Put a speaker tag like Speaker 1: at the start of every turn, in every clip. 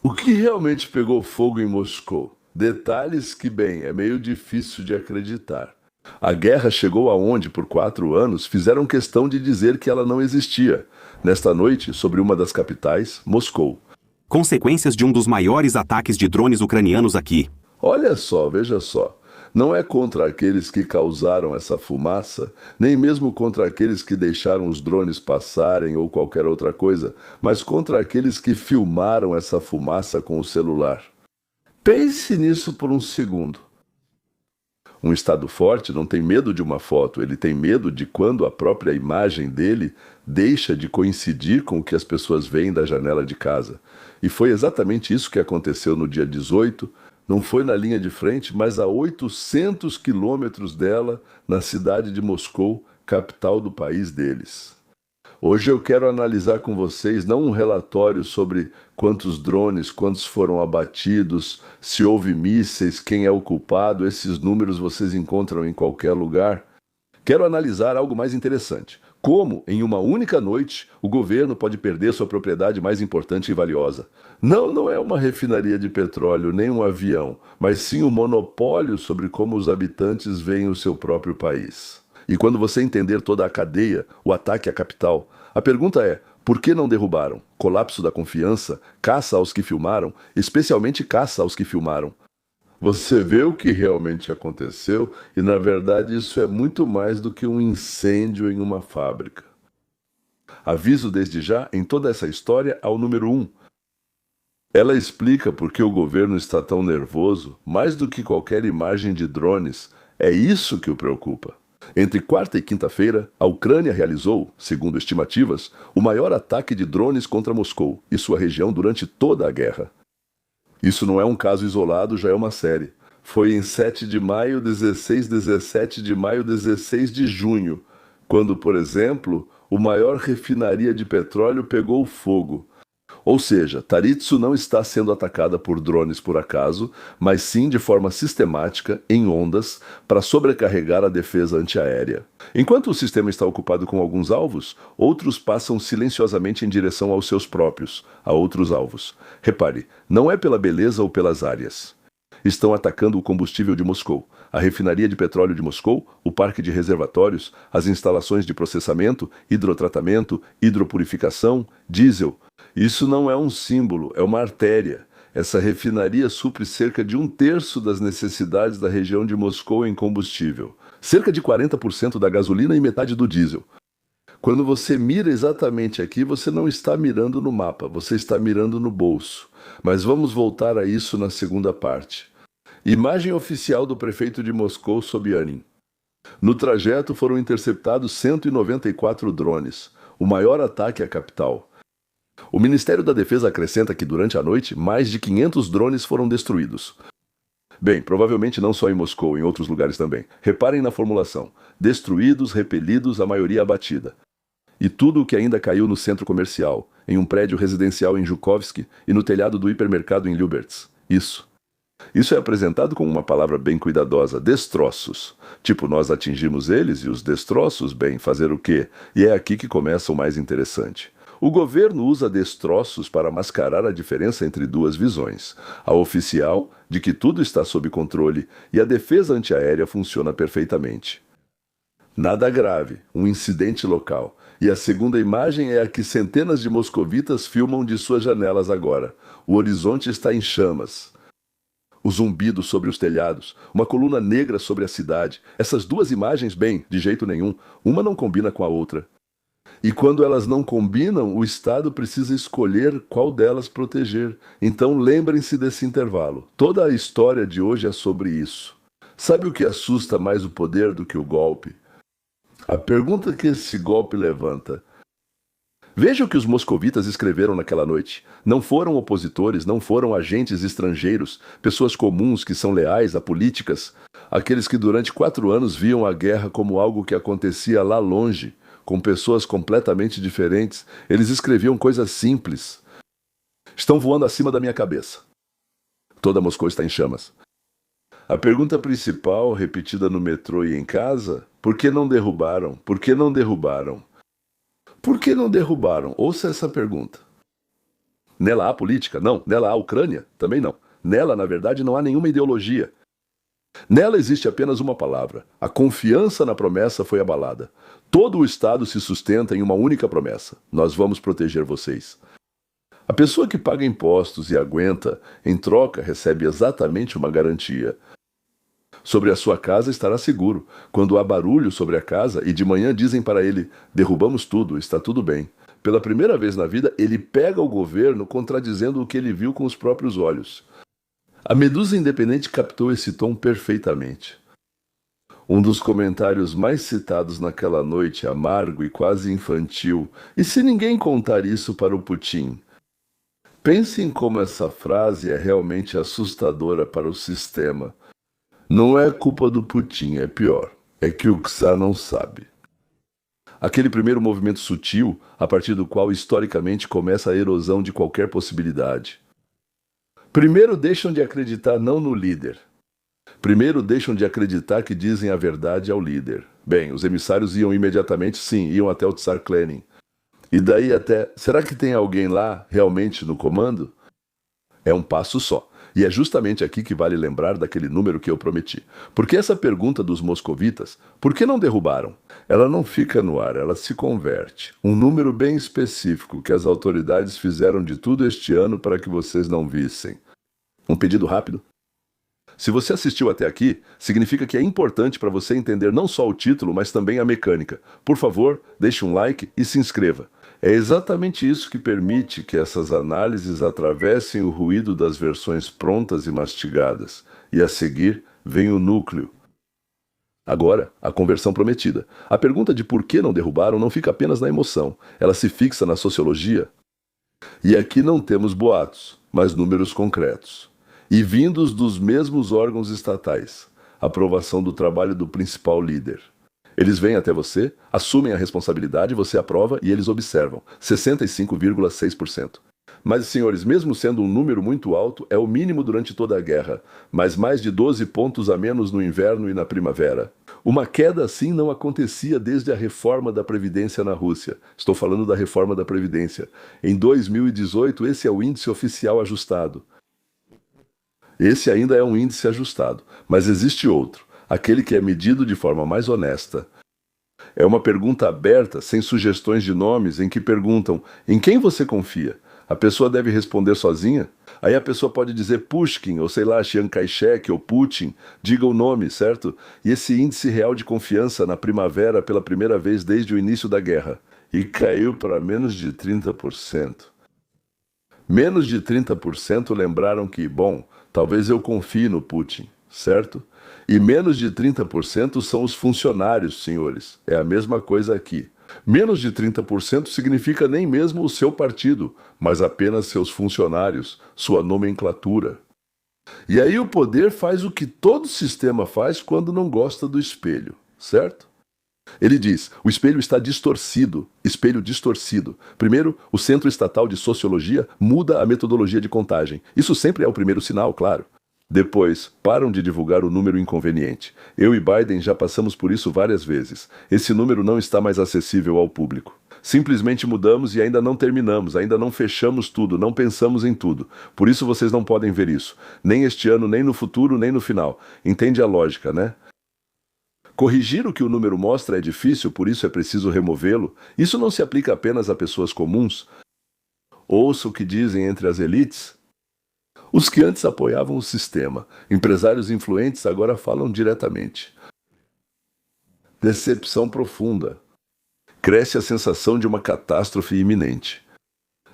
Speaker 1: O que realmente pegou fogo em Moscou? Detalhes que, bem, é meio difícil de acreditar. A guerra chegou aonde, por 4 anos, fizeram questão de dizer que ela não existia. Nesta noite, sobre uma das capitais, Moscou.
Speaker 2: Consequências de um dos maiores ataques de drones ucranianos aqui.
Speaker 1: Olha só, veja só. Não é contra aqueles que causaram essa fumaça, nem mesmo contra aqueles que deixaram os drones passarem ou qualquer outra coisa, mas contra aqueles que filmaram essa fumaça com o celular. Pense nisso por um segundo. Um Estado forte não tem medo de uma foto, ele tem medo de quando a própria imagem dele deixa de coincidir com o que as pessoas veem da janela de casa. E foi exatamente isso que aconteceu no dia 18. Não foi na linha de frente, mas a 800 quilômetros dela, na cidade de Moscou, capital do país deles. Hoje eu quero analisar com vocês não um relatório sobre quantos drones, quantos foram abatidos, se houve mísseis, quem é o culpado, esses números vocês encontram em qualquer lugar. Quero analisar algo mais interessante. Como, em uma única noite, o governo pode perder sua propriedade mais importante e valiosa. Não é uma refinaria de petróleo, nem um avião, mas sim o monopólio sobre como os habitantes veem o seu próprio país. E quando você entender toda a cadeia, o ataque à capital, a pergunta é: por que não derrubaram? Colapso da confiança, caça aos que filmaram, especialmente caça aos que filmaram. Você vê o que realmente aconteceu e, na verdade, isso é muito mais do que um incêndio em uma fábrica. Aviso desde já, em toda essa história, ao número 1. Ela explica por que o governo está tão nervoso, mais do que qualquer imagem de drones. É isso que o preocupa. Entre quarta e quinta-feira, a Ucrânia realizou, segundo estimativas, o maior ataque de drones contra Moscou e sua região durante toda a guerra. Isso não é um caso isolado, já é uma série. Foi em 7 de maio, 16, 17 de maio, 16 de junho, quando, por exemplo, o maior refinaria de petróleo pegou fogo. Ou seja, Taritsu não está sendo atacada por drones por acaso, mas sim de forma sistemática, em ondas, para sobrecarregar a defesa antiaérea. Enquanto o sistema está ocupado com alguns alvos, outros passam silenciosamente em direção aos seus próprios, a outros alvos. Repare, não é pela beleza ou pelas áreas. Estão atacando o combustível de Moscou, a refinaria de petróleo de Moscou, o parque de reservatórios, as instalações de processamento, hidrotratamento, hidropurificação, diesel. Isso não é um símbolo, é uma artéria. Essa refinaria supre cerca de 1/3 das necessidades da região de Moscou em combustível. Cerca de 40% da gasolina e metade do diesel. Quando você mira exatamente aqui, você não está mirando no mapa, você está mirando no bolso. Mas vamos voltar a isso na segunda parte. Imagem oficial do prefeito de Moscou, Sobyanin. No trajeto foram interceptados 194 drones, o maior ataque à capital. O Ministério da Defesa acrescenta que durante a noite, mais de 500 drones foram destruídos. Bem, provavelmente não só em Moscou, em outros lugares também. Reparem na formulação. Destruídos, repelidos, a maioria abatida. E tudo o que ainda caiu no centro comercial, em um prédio residencial em Zhukovsky e no telhado do hipermercado em Lyuberts. Isso. Isso é apresentado com uma palavra bem cuidadosa, destroços. Tipo, nós atingimos eles e os destroços, bem, fazer o quê? E é aqui que começa o mais interessante. O governo usa destroços para mascarar a diferença entre duas visões. A oficial, de que tudo está sob controle, e a defesa antiaérea funciona perfeitamente. Nada grave, um incidente local. E a segunda imagem é a que centenas de moscovitas filmam de suas janelas agora. O horizonte está em chamas. O zumbido sobre os telhados, uma coluna negra sobre a cidade. Essas duas imagens, bem, de jeito nenhum, uma não combina com a outra. E quando elas não combinam, o Estado precisa escolher qual delas proteger. Então lembrem-se desse intervalo. Toda a história de hoje é sobre isso. Sabe o que assusta mais o poder do que o golpe? A pergunta que esse golpe levanta. Veja o que os moscovitas escreveram naquela noite. Não foram opositores, não foram agentes estrangeiros, pessoas comuns que são leais a políticas, aqueles que durante 4 anos viam a guerra como algo que acontecia lá longe, com pessoas completamente diferentes. Eles escreviam coisas simples. Estão voando acima da minha cabeça. Toda Moscou está em chamas. A pergunta principal, repetida no metrô e em casa: por que não derrubaram? Por que não derrubaram? Por que não derrubaram? Ouça essa pergunta. Nela há política? Não. Nela há Ucrânia? Também não. Nela, na verdade, não há nenhuma ideologia. Nela existe apenas uma palavra. A confiança na promessa foi abalada. Todo o Estado se sustenta em uma única promessa: nós vamos proteger vocês. A pessoa que paga impostos e aguenta, em troca, recebe exatamente uma garantia. Sobre a sua casa estará seguro. Quando há barulho sobre a casa e de manhã dizem para ele: derrubamos tudo, está tudo bem. Pela primeira vez na vida, ele pega o governo contradizendo o que ele viu com os próprios olhos. A Medusa Independente captou esse tom perfeitamente. Um dos comentários mais citados naquela noite, amargo e quase infantil: e se ninguém contar isso para o Putin? Pense em como essa frase é realmente assustadora para o sistema. Não é culpa do Putin, é pior. É que o Czar não sabe. Aquele primeiro movimento sutil, a partir do qual historicamente começa a erosão de qualquer possibilidade. Primeiro deixam de acreditar não no líder. Primeiro deixam de acreditar que dizem a verdade ao líder. Bem, os emissários iam imediatamente, sim, iam até o Tsar Lenin. E daí até, será que tem alguém lá realmente no comando? É um passo só. E é justamente aqui que vale lembrar daquele número que eu prometi. Porque essa pergunta dos moscovitas, por que não derrubaram? Ela não fica no ar, ela se converte. Um número bem específico que as autoridades fizeram de tudo este ano para que vocês não vissem. Um pedido rápido? Se você assistiu até aqui, significa que é importante para você entender não só o título, mas também a mecânica. Por favor, deixe um like e se inscreva. É exatamente isso que permite que essas análises atravessem o ruído das versões prontas e mastigadas. E a seguir vem o núcleo. Agora, a conversão prometida. A pergunta de por que não derrubaram não fica apenas na emoção. Ela se fixa na sociologia. E aqui não temos boatos, mas números concretos. E vindos dos mesmos órgãos estatais. Aprovação do trabalho do principal líder. Eles vêm até você, assumem a responsabilidade, você aprova e eles observam. 65,6%. Mas, senhores, mesmo sendo um número muito alto, é o mínimo durante toda a guerra, mas mais de 12 pontos a menos no inverno e na primavera. Uma queda assim não acontecia desde a reforma da Previdência na Rússia. Estou falando da reforma da Previdência. Em 2018, esse é o índice oficial ajustado. Esse ainda é um índice ajustado, mas existe outro, aquele que é medido de forma mais honesta. É uma pergunta aberta, sem sugestões de nomes, em que perguntam: em quem você confia? A pessoa deve responder sozinha? Aí a pessoa pode dizer Pushkin, ou sei lá, Chiang Kai-shek, ou Putin, diga o nome, certo? E esse índice real de confiança na primavera pela primeira vez desde o início da guerra. E caiu para menos de 30%. Menos de 30% lembraram que, bom, talvez eu confie no Putin, certo? E menos de 30% são os funcionários, senhores. É a mesma coisa aqui. Menos de 30% significa nem mesmo o seu partido, mas apenas seus funcionários, sua nomenclatura. E aí o poder faz o que todo sistema faz quando não gosta do espelho, certo? Ele diz: o espelho está distorcido, espelho distorcido. Primeiro, o Centro Estatal de Sociologia muda a metodologia de contagem. Isso sempre é o primeiro sinal, claro. Depois, param de divulgar o número inconveniente. Eu e Biden já passamos por isso várias vezes. Esse número não está mais acessível ao público. Simplesmente mudamos e ainda não terminamos, ainda não fechamos tudo, não pensamos em tudo. Por isso vocês não podem ver isso. Nem este ano, nem no futuro, nem no final. Entende a lógica, né? Corrigir o que o número mostra é difícil, por isso é preciso removê-lo. Isso não se aplica apenas a pessoas comuns. Ouça o que dizem entre as elites. Os que antes apoiavam o sistema, empresários influentes, agora falam diretamente. Decepção profunda. Cresce a sensação de uma catástrofe iminente.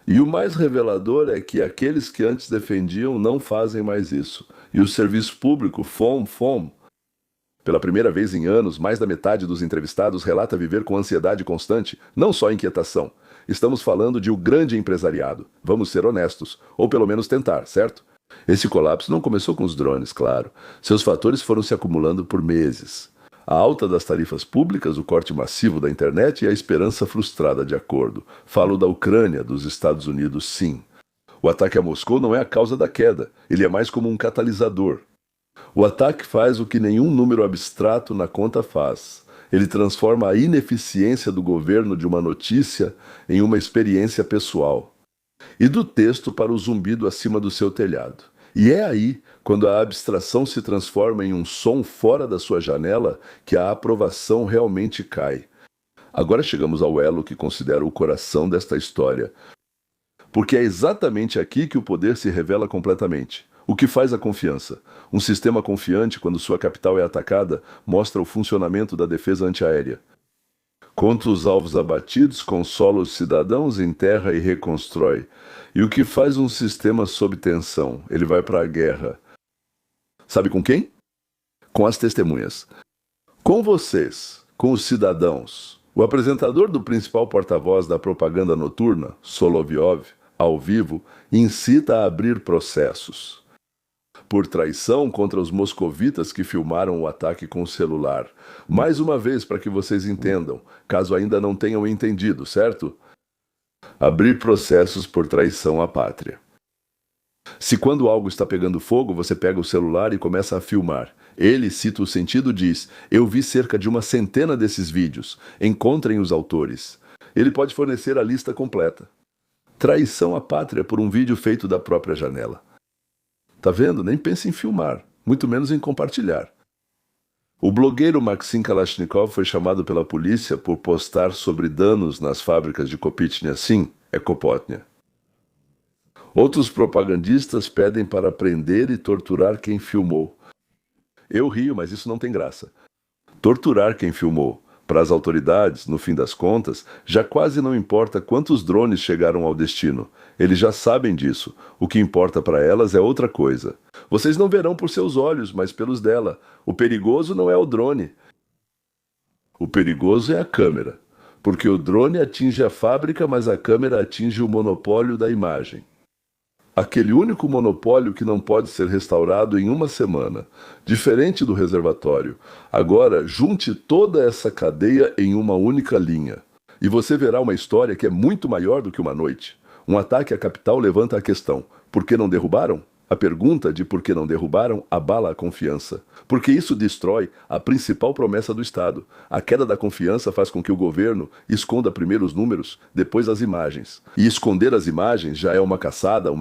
Speaker 1: E o mais revelador é que aqueles que antes defendiam não fazem mais isso. E o serviço público, FOM. Pela primeira vez em anos, mais da metade dos entrevistados relata viver com ansiedade constante, não só inquietação. Estamos falando de o grande empresariado. Vamos ser honestos, ou pelo menos tentar, certo? Esse colapso não começou com os drones, claro. Seus fatores foram se acumulando por meses. A alta das tarifas públicas, o corte massivo da internet e a esperança frustrada de acordo. Falo da Ucrânia, dos Estados Unidos, sim. O ataque a Moscou não é a causa da queda, ele é mais como um catalisador. O ataque faz o que nenhum número abstrato na conta faz. Ele transforma a ineficiência do governo de uma notícia em uma experiência pessoal. e do texto para o zumbido acima do seu telhado. E é aí, quando a abstração se transforma em um som fora da sua janela, que a aprovação realmente cai. Agora chegamos ao elo que considero o coração desta história, porque é exatamente aqui que o poder se revela completamente. O que faz a confiança? Um sistema confiante, quando sua capital é atacada, mostra o funcionamento da defesa antiaérea. Conta os alvos abatidos, consola os cidadãos, enterra e reconstrói. E o que faz um sistema sob tensão? Ele vai para a guerra. Sabe com quem? Com as testemunhas. Com vocês, com os cidadãos. O apresentador do principal porta-voz da propaganda noturna, Solovyov, ao vivo, incita a abrir processos por traição contra os moscovitas que filmaram o ataque com o celular. Mais uma vez, para que vocês entendam, caso ainda não tenham entendido, certo? Abrir processos por traição à pátria. Se quando algo está pegando fogo, você pega o celular e começa a filmar. Ele, cita o sentido, diz: eu vi cerca de 100 desses vídeos. Encontrem os autores. Ele pode fornecer a lista completa. Traição à pátria por um vídeo feito da própria janela. Tá vendo? Nem pense em filmar, muito menos em compartilhar. O blogueiro Maxim Kalashnikov foi chamado pela polícia por postar sobre danos nas fábricas de Kopytnia, sim, é Kopotnia. Outros propagandistas pedem para prender e torturar quem filmou. Eu rio, mas isso não tem graça. Torturar quem filmou. Para as autoridades, no fim das contas, já quase não importa quantos drones chegaram ao destino. Eles já sabem disso. O que importa para elas é outra coisa. Vocês não verão por seus olhos, mas pelos dela. O perigoso não é o drone. O perigoso é a câmera. Porque o drone atinge a fábrica, mas a câmera atinge o monopólio da imagem. Aquele único monopólio que não pode ser restaurado em uma semana, diferente do reservatório. Agora, junte toda essa cadeia em uma única linha. E você verá uma história que é muito maior do que uma noite. Um ataque à capital levanta a questão: por que não derrubaram? A pergunta de por que não derrubaram abala a confiança, porque isso destrói a principal promessa do Estado. A queda da confiança faz com que o governo esconda primeiro os números, depois as imagens. E esconder as imagens já é uma caçada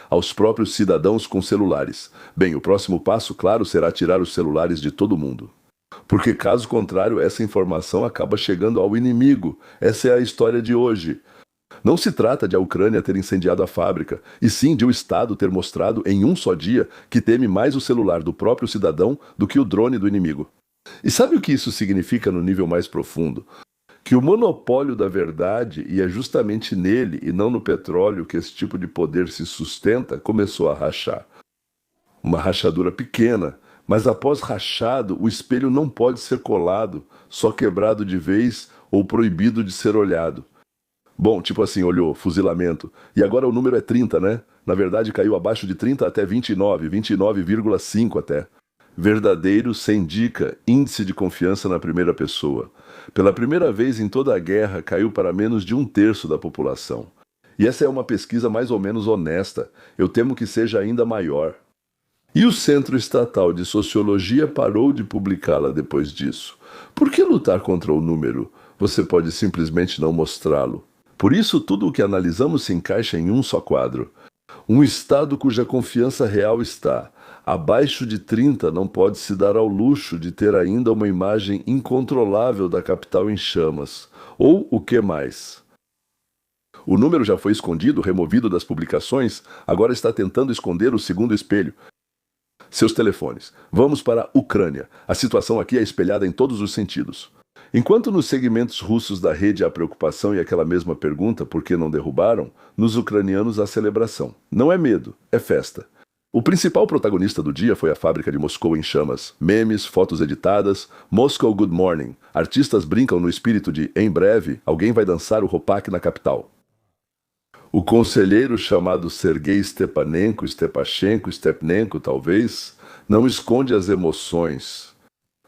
Speaker 1: aos próprios cidadãos com celulares. Bem, o próximo passo, claro, será tirar os celulares de todo mundo. Porque caso contrário, essa informação acaba chegando ao inimigo. Essa é a história de hoje. Não se trata de a Ucrânia ter incendiado a fábrica, e sim de o Estado ter mostrado em um só dia que teme mais o celular do próprio cidadão do que o drone do inimigo. E sabe o que isso significa no nível mais profundo? Que o monopólio da verdade, e é justamente nele e não no petróleo que esse tipo de poder se sustenta, começou a rachar. Uma rachadura pequena, mas após rachado, o espelho não pode ser colado, só quebrado de vez ou proibido de ser olhado. Bom, tipo assim, olhou, fuzilamento. E agora o número é 30, né? Na verdade caiu abaixo de 30 até 29, 29,5 até. Verdadeiro sem dica, índice de confiança na primeira pessoa. Pela primeira vez em toda a guerra caiu para menos de 1/3 da população. E essa é uma pesquisa mais ou menos honesta. Eu temo que seja ainda maior. E o Centro Estatal de Sociologia parou de publicá-la depois disso. Por que lutar contra o número? Você pode simplesmente não mostrá-lo. Por isso, tudo o que analisamos se encaixa em um só quadro. Um Estado cuja confiança real está abaixo de 30 não pode se dar ao luxo de ter ainda uma imagem incontrolável da capital em chamas. Ou o que mais? O número já foi escondido, removido das publicações, agora está tentando esconder o segundo espelho. Seus telefones. Vamos para a Ucrânia. A situação aqui é espelhada em todos os sentidos. Enquanto nos segmentos russos da rede há preocupação e aquela mesma pergunta, por que não derrubaram, nos ucranianos há celebração. Não é medo, é festa. O principal protagonista do dia foi a fábrica de Moscou em chamas. Memes, fotos editadas, Moscow Good Morning. Artistas brincam no espírito de, em breve, alguém vai dançar o Ropak na capital. O conselheiro chamado Sergei Stepnenko talvez, não esconde as emoções.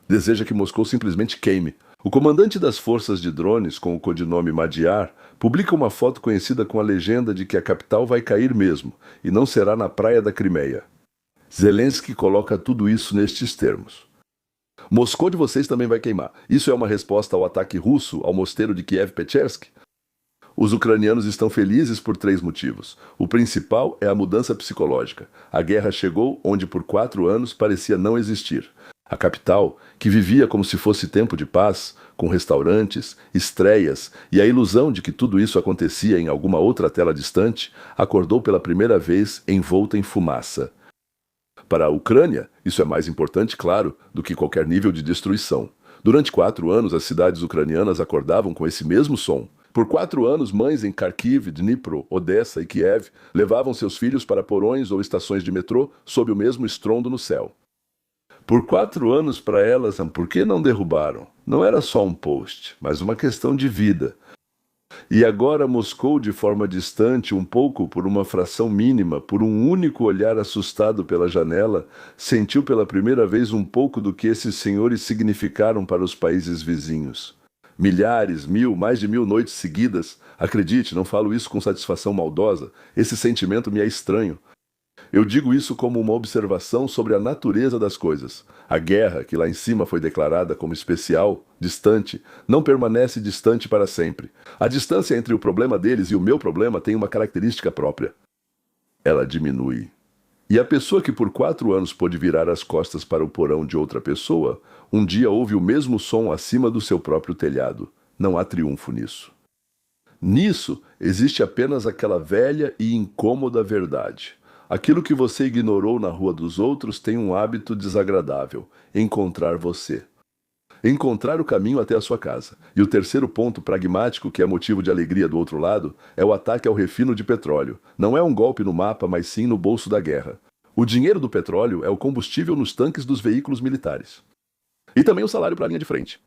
Speaker 1: Deseja que Moscou simplesmente queime. O comandante das forças de drones, com o codinome Madiar, publica uma foto conhecida com a legenda de que a capital vai cair mesmo, e não será na praia da Crimeia. Zelensky coloca tudo isso nestes termos. Moscou de vocês também vai queimar. Isso é uma resposta ao ataque russo ao mosteiro de Kiev-Pechersk? Os ucranianos estão felizes por 3 motivos. O principal é a mudança psicológica. A guerra chegou onde por 4 anos parecia não existir. A capital, que vivia como se fosse tempo de paz, com restaurantes, estreias e a ilusão de que tudo isso acontecia em alguma outra tela distante, acordou pela primeira vez envolta em fumaça. Para a Ucrânia, isso é mais importante, claro, do que qualquer nível de destruição. Durante 4 anos, as cidades ucranianas acordavam com esse mesmo som. Por 4 anos, mães em Kharkiv, Dnipro, Odessa e Kiev levavam seus filhos para porões ou estações de metrô sob o mesmo estrondo no céu. Por 4 anos para elas, por que não derrubaram? Não era só um post, mas uma questão de vida. E agora Moscou, de forma distante, um pouco por uma fração mínima, por um único olhar assustado pela janela, sentiu pela primeira vez um pouco do que esses senhores significaram para os países vizinhos. Milhares, mais de 1000 noites seguidas, acredite, não falo isso com satisfação maldosa, esse sentimento me é estranho. Eu digo isso como uma observação sobre a natureza das coisas. A guerra, que lá em cima foi declarada como especial, distante, não permanece distante para sempre. A distância entre o problema deles e o meu problema tem uma característica própria. Ela diminui. E a pessoa que por 4 anos pôde virar as costas para o porão de outra pessoa, um dia ouve o mesmo som acima do seu próprio telhado. Não há triunfo nisso. Nisso existe apenas aquela velha e incômoda verdade. Aquilo que você ignorou na rua dos outros tem um hábito desagradável: encontrar você. Encontrar o caminho até a sua casa. E o terceiro ponto pragmático, que é motivo de alegria do outro lado, é o ataque ao refino de petróleo. Não é um golpe no mapa, mas sim no bolso da guerra. O dinheiro do petróleo é o combustível nos tanques dos veículos militares. E também o salário para a linha de frente.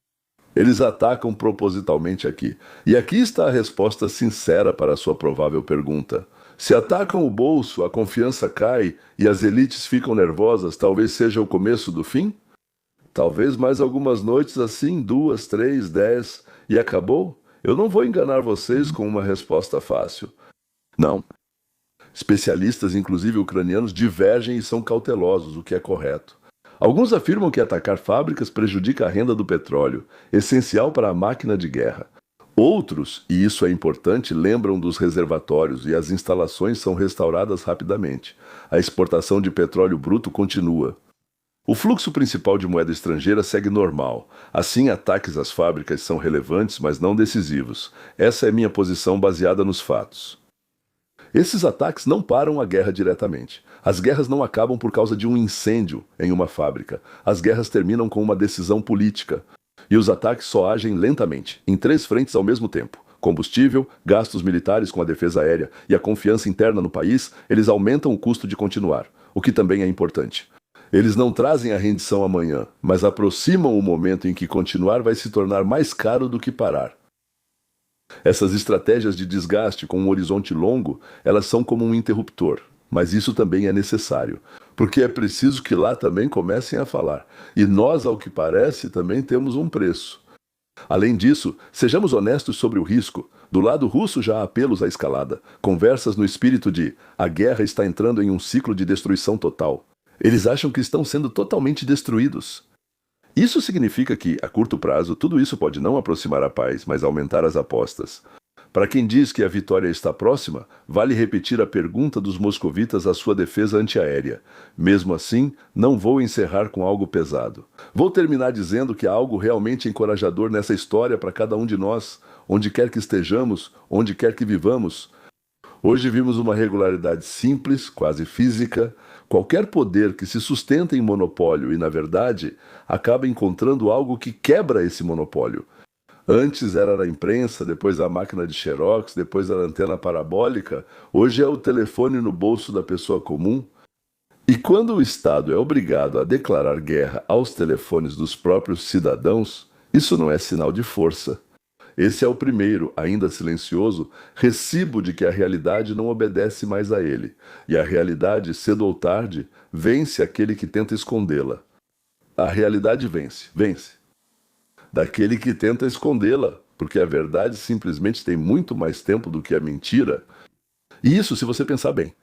Speaker 1: Eles atacam propositalmente aqui. E aqui está a resposta sincera para a sua provável pergunta. Se atacam o bolso, a confiança cai e as elites ficam nervosas, talvez seja o começo do fim? Talvez mais algumas noites assim, 2, 3, 10, e acabou? Eu não vou enganar vocês com uma resposta fácil. Não. Especialistas, inclusive ucranianos, divergem e são cautelosos, o que é correto. Alguns afirmam que atacar fábricas prejudica a renda do petróleo, essencial para a máquina de guerra. Outros, e isso é importante, lembram dos reservatórios e as instalações são restauradas rapidamente. A exportação de petróleo bruto continua. O fluxo principal de moeda estrangeira segue normal. Assim, ataques às fábricas são relevantes, mas não decisivos. Essa é minha posição baseada nos fatos. Esses ataques não param a guerra diretamente. As guerras não acabam por causa de um incêndio em uma fábrica. As guerras terminam com uma decisão política. E os ataques só agem lentamente, em 3 frentes ao mesmo tempo. Combustível, gastos militares com a defesa aérea e a confiança interna no país, eles aumentam o custo de continuar, o que também é importante. Eles não trazem a rendição amanhã, mas aproximam o momento em que continuar vai se tornar mais caro do que parar. Essas estratégias de desgaste com um horizonte longo, elas são como um interruptor, mas isso também é necessário, porque é preciso que lá também comecem a falar. E nós, ao que parece, também temos um preço. Além disso, sejamos honestos sobre o risco. Do lado russo já há apelos à escalada, conversas no espírito de a guerra está entrando em um ciclo de destruição total. Eles acham que estão sendo totalmente destruídos. Isso significa que, a curto prazo, tudo isso pode não aproximar a paz, mas aumentar as apostas. Para quem diz que a vitória está próxima, vale repetir a pergunta dos moscovitas à sua defesa antiaérea. Mesmo assim, não vou encerrar com algo pesado. Vou terminar dizendo que há algo realmente encorajador nessa história para cada um de nós, onde quer que estejamos, onde quer que vivamos. Hoje vimos uma regularidade simples, quase física. Qualquer poder que se sustenta em monopólio e, na verdade, acaba encontrando algo que quebra esse monopólio. Antes era a imprensa, depois a máquina de xerox, depois a antena parabólica. Hoje é o telefone no bolso da pessoa comum. E quando o Estado é obrigado a declarar guerra aos telefones dos próprios cidadãos, isso não é sinal de força. Esse é o primeiro, ainda silencioso, recibo de que a realidade não obedece mais a ele. E a realidade, cedo ou tarde, vence aquele que tenta escondê-la. A realidade vence. Daquele que tenta escondê-la, porque a verdade simplesmente tem muito mais tempo do que a mentira. E isso se você pensar bem.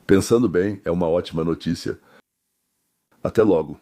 Speaker 1: Pensando bem, é uma ótima notícia. Até logo.